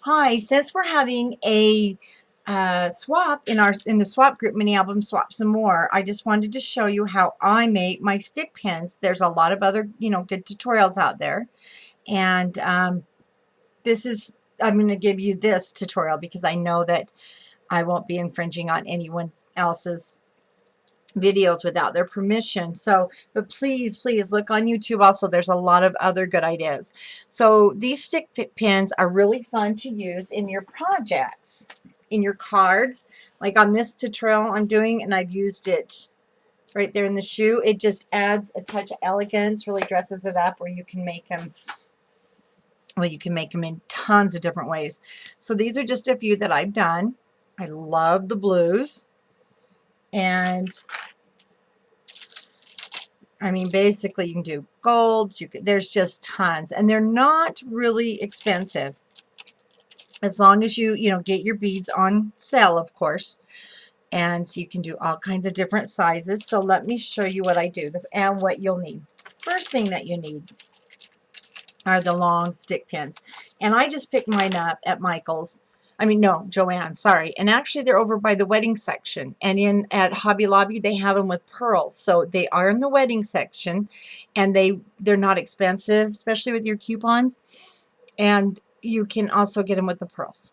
Hi, since we're having a swap in the swap group, mini album swap some more, I just wanted to show you how I make my stick pins. There's a lot of other, good tutorials out there, and this is I'm going to give you this tutorial because I know that I won't be infringing on anyone else's videos without their permission. So, but please look on YouTube also. There's a lot of other good ideas. So these stick pins are really fun to use in your projects, in your cards, like on this tutorial I'm doing, and I've used it right there in the shoe. It just adds a touch of elegance, really dresses it up, where you can make them, well, you can make them in tons of different ways. So these are just a few that I've done. I love the blues, and I mean, basically, you can do golds. There's just tons, and they're not really expensive as long as you get your beads on sale, of course. And so you can do all kinds of different sizes. So let me show you what I do and what you'll need. First thing that you need are the long stick pins, and I just picked mine up at Michael's. I mean, no, Joann, sorry. And actually, they're over by the wedding section. And at Hobby Lobby, they have them with pearls. So they are in the wedding section, and they're not expensive, especially with your coupons. And you can also get them with the pearls.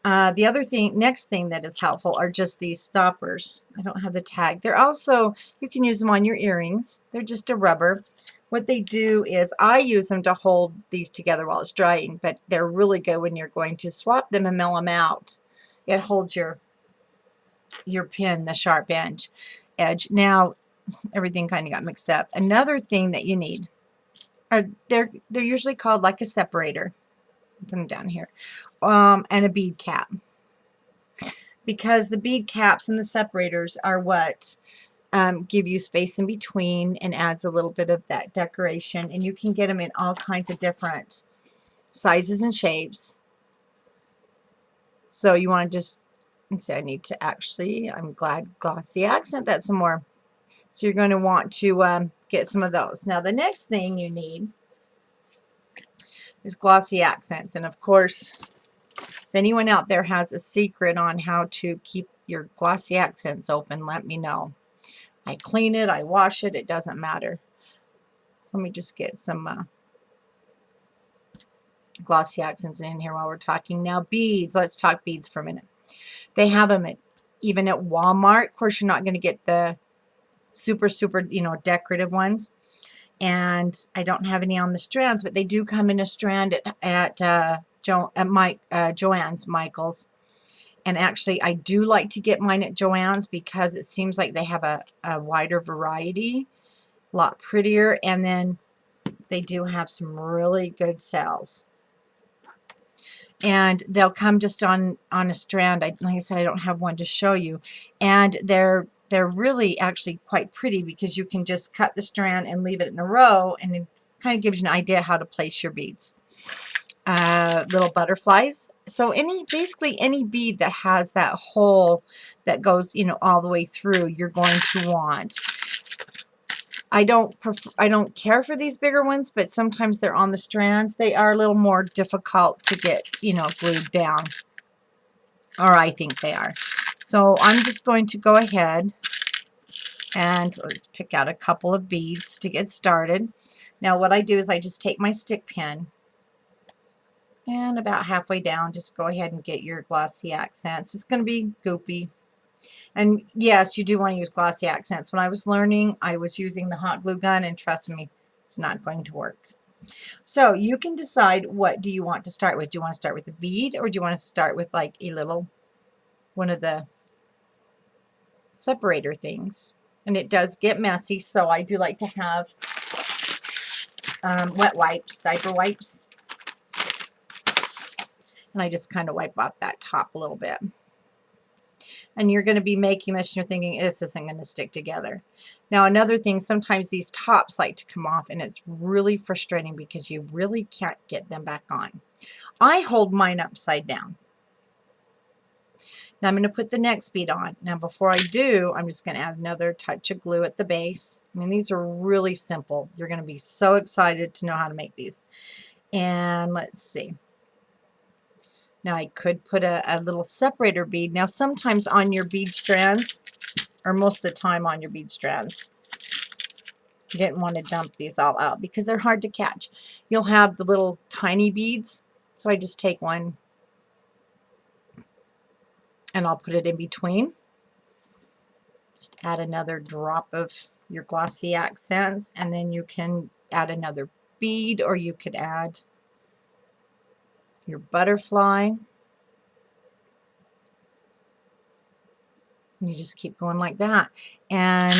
The other thing, next thing that is helpful are just these stoppers. I don't have the tag. They're also, you can use them on your earrings. They're just a rubber. What they do is I use them to hold these together while it's drying, but they're really good when you're going to swap them and mill them out. It holds your pin, the sharp edge. Now, everything kind of got mixed up. Another thing that you need are, they're usually called like a separator. Put them down here. And a bead cap. Because the bead caps and the separators are what give you space in between and adds a little bit of that decoration. And you can get them in all kinds of different sizes and shapes. So you want to just, let's see, I need to actually, I'm glad Glossy Accent that some more. So you're going to want to get some of those. Now the next thing you need is Glossy Accents. And of course, if anyone out there has a secret on how to keep your Glossy Accents open, let me know. I clean it, I wash it, it doesn't matter. So let me just get some Glossy Accents in here while we're talking. Now beads, let's talk beads for a minute. They have them even at Walmart. Of course, you're not going to get the super, decorative ones. And I don't have any on the strands, but they do come in a strand at Joann's, Michael's. And actually, I do like to get mine at Joann's because it seems like they have a wider variety, a lot prettier, and then they do have some really good sales. And they'll come just on a strand. Like I said, I don't have one to show you. And they're really actually quite pretty because you can just cut the strand and leave it in a row, and it kind of gives you an idea how to place your beads. Little butterflies. So basically any bead that has that hole that goes, all the way through, you're going to want. I don't care for these bigger ones, but sometimes they're on the strands. They are a little more difficult to get, glued down. Or I think they are. So I'm just going to go ahead and let's pick out a couple of beads to get started. Now what I do is I just take my stick pin, and about halfway down, just go ahead and get your Glossy Accents. It's going to be goopy. And yes, you do want to use Glossy Accents. When I was learning, I was using the hot glue gun, and trust me, it's not going to work. So you can decide, what do you want to start with? Do you want to start with a bead, or do you want to start with like a little, one of the separator things? And it does get messy, so I do like to have wet wipes, diaper wipes. And I just kind of wipe off that top a little bit. And you're going to be making this and you're thinking, this isn't going to stick together. Now another thing, sometimes these tops like to come off, and it's really frustrating because you really can't get them back on. I hold mine upside down. Now I'm going to put the next bead on. Now before I do, I'm just going to add another touch of glue at the base. I mean, these are really simple. You're going to be so excited to know how to make these. And let's see. Now I could put a little separator bead. Now sometimes on your bead strands, or most of the time on your bead strands, you didn't want to dump these all out because they're hard to catch. You'll have the little tiny beads. So I just take one and I'll put it in between. Just add another drop of your glossy accents, and then you can add another bead, or you could add your butterfly. And you just keep going like that. And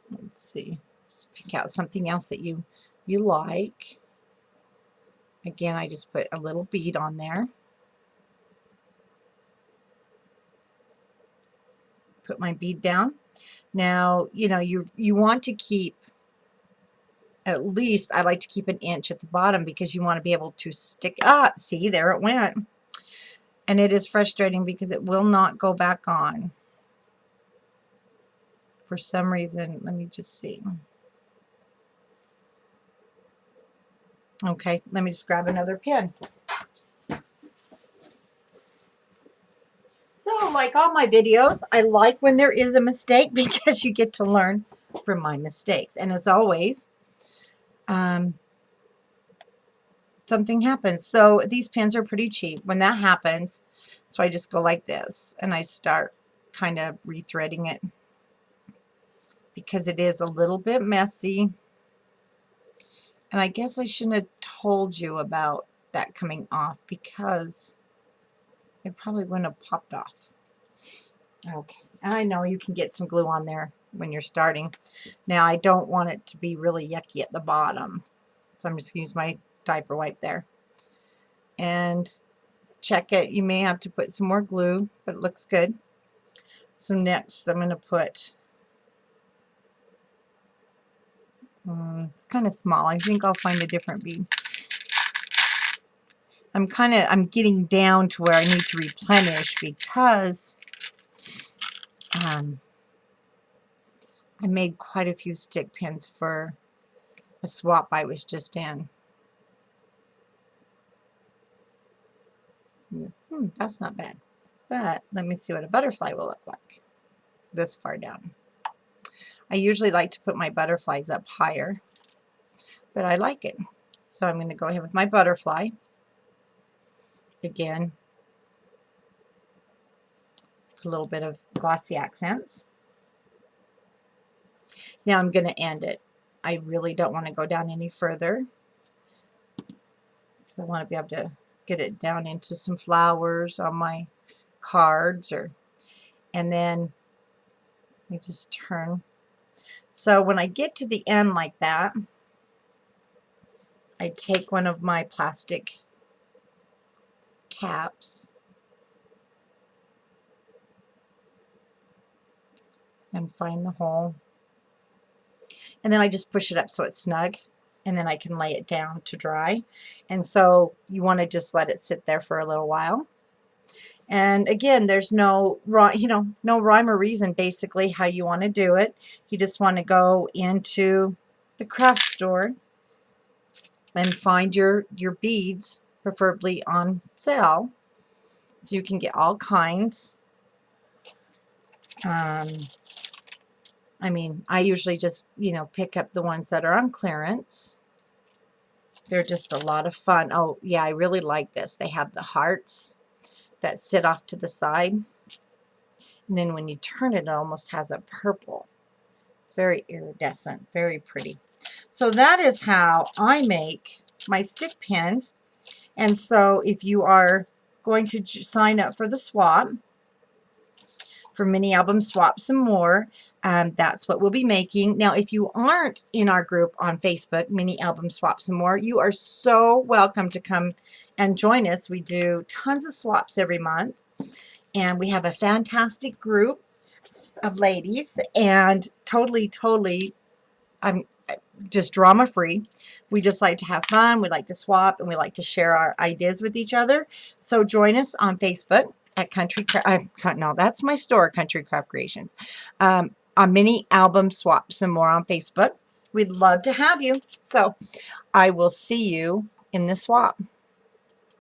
let's see, just pick out something else that you like. Again, I just put a little bead on there. Put my bead down. Now, you know, you want to keep at least, I like to keep an inch at the bottom because you want to be able to stick up. See, there it went. And it is frustrating because it will not go back on. For some reason, let me just see. Okay, let me just grab another pen. So, like all my videos, I like when there is a mistake because you get to learn from my mistakes. And as always, something happens. So these pins are pretty cheap. When that happens, so I just go like this and I start kind of rethreading it because it is a little bit messy. And I guess I shouldn't have told you about that coming off because it probably wouldn't have popped off. Okay, I know you can get some glue on there when you're starting. Now I don't want it to be really yucky at the bottom, so I'm just going to use my diaper wipe there. And check it. You may have to put some more glue, but it looks good. So next I'm going to put, it's kind of small. I think I'll find a different bead. I'm getting down to where I need to replenish because I made quite a few stick pins for a swap I was just in. That's not bad. But let me see what a butterfly will look like this far down. I usually like to put my butterflies up higher, but I like it. So I'm going to go ahead with my butterfly. Again, put a little bit of glossy accents. Now I'm going to end it. I really don't want to go down any further because I want to be able to get it down into some flowers on my cards, and then I just turn. So when I get to the end like that, I take one of my plastic caps and find the hole, and then I just push it up so it's snug, and then I can lay it down to dry. And so you want to just let it sit there for a little while. And again, there's no rhyme or reason basically how you want to do it. You just want to go into the craft store and find your beads, preferably on sale, so you can get all kinds. I mean, I usually just, pick up the ones that are on clearance. They're just a lot of fun. Oh, yeah, I really like this. They have the hearts that sit off to the side. And then when you turn it, it almost has a purple. It's very iridescent, very pretty. So that is how I make my stick pins. And so if you are going to sign up for the swap, for Mini Album Swap Some More, that's what we'll be making. Now, if you aren't in our group on Facebook, Mini Album Swap Some More, you are so welcome to come and join us. We do tons of swaps every month, and we have a fantastic group of ladies, and totally just drama free. We just like to have fun, we like to swap, and we like to share our ideas with each other. So join us on Facebook at that's my store, Country Craft Creations. On Mini Album Swap Some More on Facebook. We'd love to have you. So I will see you in the swap.